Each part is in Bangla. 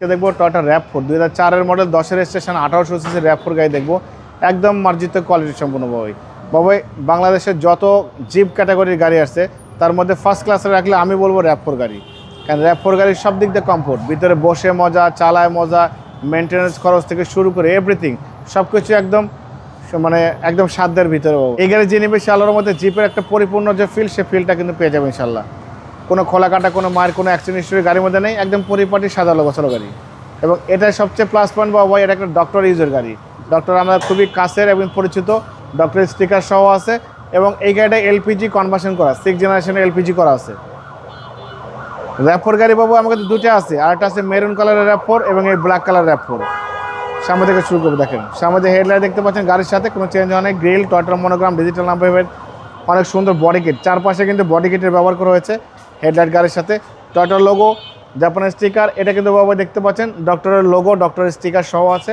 দেখবো Toyota RAV4 2004 model 10 registration 1800 CC RAV4 গাড়ি দেখবো, একদম মার্জিত কোয়ালিটি সম্পূর্ণ বাবাই বাংলাদেশের যত জিপ ক্যাটাগরির গাড়ি আছে তার মধ্যে ফার্স্ট ক্লাসে রাখলে আমি বলবো RAV4 গাড়ি। কারণ RAV4 গাড়ির সব দিক দিয়ে কমফোর্ট, ভিতরে বসে মজা, চালায় মজা, মেনটেন্যান্স খরচ থেকে শুরু করে এভরিথিং সব কিছু একদম একদম সাধ্যের ভিতরে। এই গাড়ি যে নেবে সে আলোর মধ্যে জিপের একটা পরিপূর্ণ যে ফিল, সে ফিলটা কিন্তু পেয়ে যাবে ইনশাল্লাহ। কোনো খোলা কাটা, কোনো মায়ের কোনো অ্যাক্সিডেন্ট হিস্ট্রি গাড়ির মধ্যে নেই, একদম পরিপাটি সাদা গোছালো গাড়ি। এবং এটার সবচেয়ে প্লাস পয়েন্ট বাবা, এটা একটা ডক্টর ইউজের গাড়ি। ডক্টর আমরা খুবই কাছের এবং পরিচিত, ডক্টরের স্টিকার সহ আছে। এবং এই গাড়িটা LPG কনভার্সন করা, 6 জেনারেশনের LPG করা আছে। RAV4 গাড়ি বাবু আমার কাছে দুটো আছে, আর একটা আছে মেরুন কালারের RAV4 এবং এই ব্ল্যাক কালার RAV4। সামনে থেকে শুরু করবো, দেখেন সামনে যে হেডলাইট দেখতে পাচ্ছেন গাড়ির সাথে কোনো চেঞ্জ হয় না। গ্রিল, টয়োটার মনোগ্রাম, ডিজিটাল নাম্বার প্লেট, অনেক সুন্দর বডি কিট, চারপাশে কিন্তু বডি কিটের ব্যবহার করা হয়েছে। হেডলাইট গাড়ির সাথে টয়োটার লোগো, জাপানের স্টিকার, এটা কিন্তু বাবা দেখতে পাচ্ছেন ডক্টরের লোগো, ডক্টরের স্টিকার সহ আছে,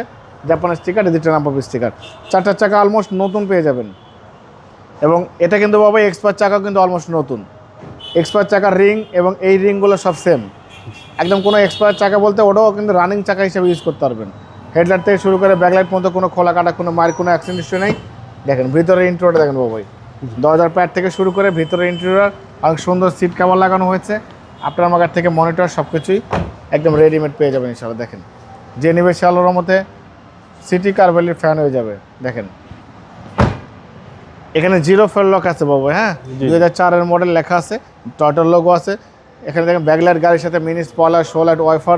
জাপানের স্টিকার, ডিজিটাল নাম্বার স্টিকার। চারটার চাকা অলমোস্ট নতুন পেয়ে যাবেন। এবং এটা কিন্তু বাবা এক্সপার্ট চাকাও কিন্তু অলমোস্ট নতুন। এক্সপার্ট চাকার রিং এবং এই রিংগুলো সব সেম, একদম কোনো এক্সপার্ট চাকা বলতে ওটাও কিন্তু রানিং চাকা হিসেবে ইউজ করতে পারবেন। হেডলাইট থেকে শুরু করে ব্যাকলাইট পর্যন্ত কোনো খোলা কাটা, কোনো মায়ের কোনো অ্যাক্সিডেন্ট হিস্ট্রি নেই। দেখেন ভিতরে ইন্টেরিয়রটা দেখেন বাবাই, 1000 প্যাড থেকে শুরু করে ভিতরে ইন্টেরিয়র অনেক সুন্দর সিট কভার লাগানো হয়েছে। আপনার আমার কাছ থেকে মনিটর সব কিছুই একদম রেডিমেড পেয়ে যাবেন ইনশাআল্লাহ। দেখেন যে নেবে সে আলোর মধ্যে সিটি কারভেলির ফ্যান হয়ে যাবে। দেখেন এখানে জিরো ফেল লক আছে বাবু, হ্যাঁ 2004 মডেল লেখা আছে, টয়োটার লোগো আছে। এখানে দেখেন ব্যাকলাইট গাড়ির সাথে mini spoiler, show light, wiper,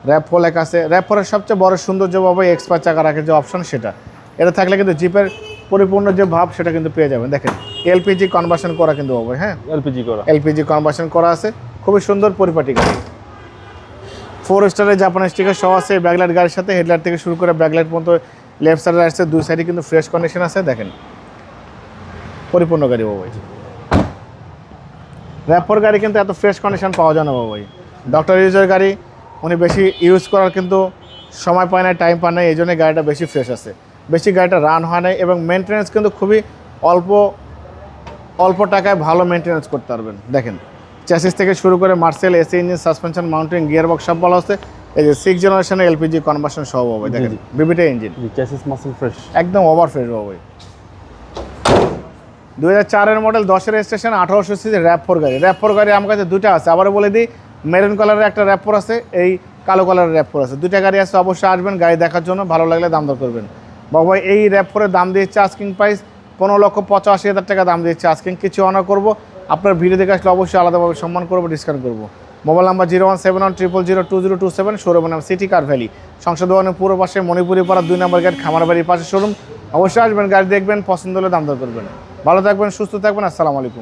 RAV4 লেখা আছে। RAV4-এর সবচেয়ে বড় সৌন্দর্য বাবু এক্সপার্ট চাকা রাখার যে অপশন, সেটা এটা থাকলে কিন্তু জিপের পরিপূর্ণ যে ভাব সেটা কিন্তু পেয়ে যাবেন। দেখেন LPG কনভার্সন করা কিন্তু বাবু, হ্যাঁ LPG কনভার্সন করা আছে, খুবই সুন্দর পরিপাটি গাড়ি। 4 স্টারের জাপানের স্টিকার সহ আছে ব্যাকলাইট গাড়ির সাথে। হেডলাইট থেকে শুরু করে ব্যাকলাইট পর্যন্ত লেফট সাইডে রাইট সাইড দুই সাইডে কিন্তু ফ্রেশ কন্ডিশন আছে। দেখেন পরিপূর্ণ গাড়ি বাবু। RAV4 গাড়ি কিন্তু এত ফ্রেশ কন্ডিশন পাওয়া যায় না বাবু। ডক্টর ইউজের গাড়ি, উনি বেশি ইউজ করার কিন্তু সময় পায় না, টাইম পায় না, এই জন্য গাড়িটা বেশি ফ্রেশ আছে, বেশি গাড়িটা রান হয় না। এবং মেনটেন্যান্স কিন্তু খুবই অল্প টাকায় ভালো মেনটেন্যান্স করতে পারবেন। দেখেন চ্যাসিস থেকে শুরু করে Marcel, AC engine, suspension, mounting, gear box সব ভালো আছে। এই যে 6 জেনারেশনের LPG কনভার্সন সহ বাবু, দেখেন বিবিটা ইঞ্জিন, চ্যাসিস মাসল ফ্রেশ, একদম ওভার ফ্রেশ বাবু। 2004 মডেল 10 রেজিস্ট্রেশন 1800 সিসি RAV4 গাড়ি। RAV4 গাড়ি আমার কাছে দুটো আছে, আবারও বলে দিই মেরুন কালারের একটা RAV4 আছে, এই কালো কালারের RAV4 আছে। দুটা গাড়ি আছে, অবশ্যই আসবেন গাড়ি দেখার জন্য, ভালো লাগলে দাম দর করবেন। বাবু এই RAV4-এর দাম দিয়েছে আস্কিং প্রাইস 15,85,000 টাকা দাম দিয়েছে আস্কিং। কিছু অনার করবো, আপনার ভিডিও দেখে আসলে অবশ্যই আলাদাভাবে সম্মান করবো, ডিসকাউন্ট করবো। মোবাইল নাম্বার 01710002027, শোরুমের নাম সিটি কার ভ্যালি, সংসদ ভবনের পূর্ব পাশে মণিপুরি পাড়া 2 নম্বর গেট, খামারবাড়ির পাশে শোরুম। অবশ্যই আসবেন, গাড়ি দেখবেন, পছন্দ হলে দাম দর করবেন। ভালো থাকবেন, সুস্থ থাকবেন, আসসালামু আলাইকুম।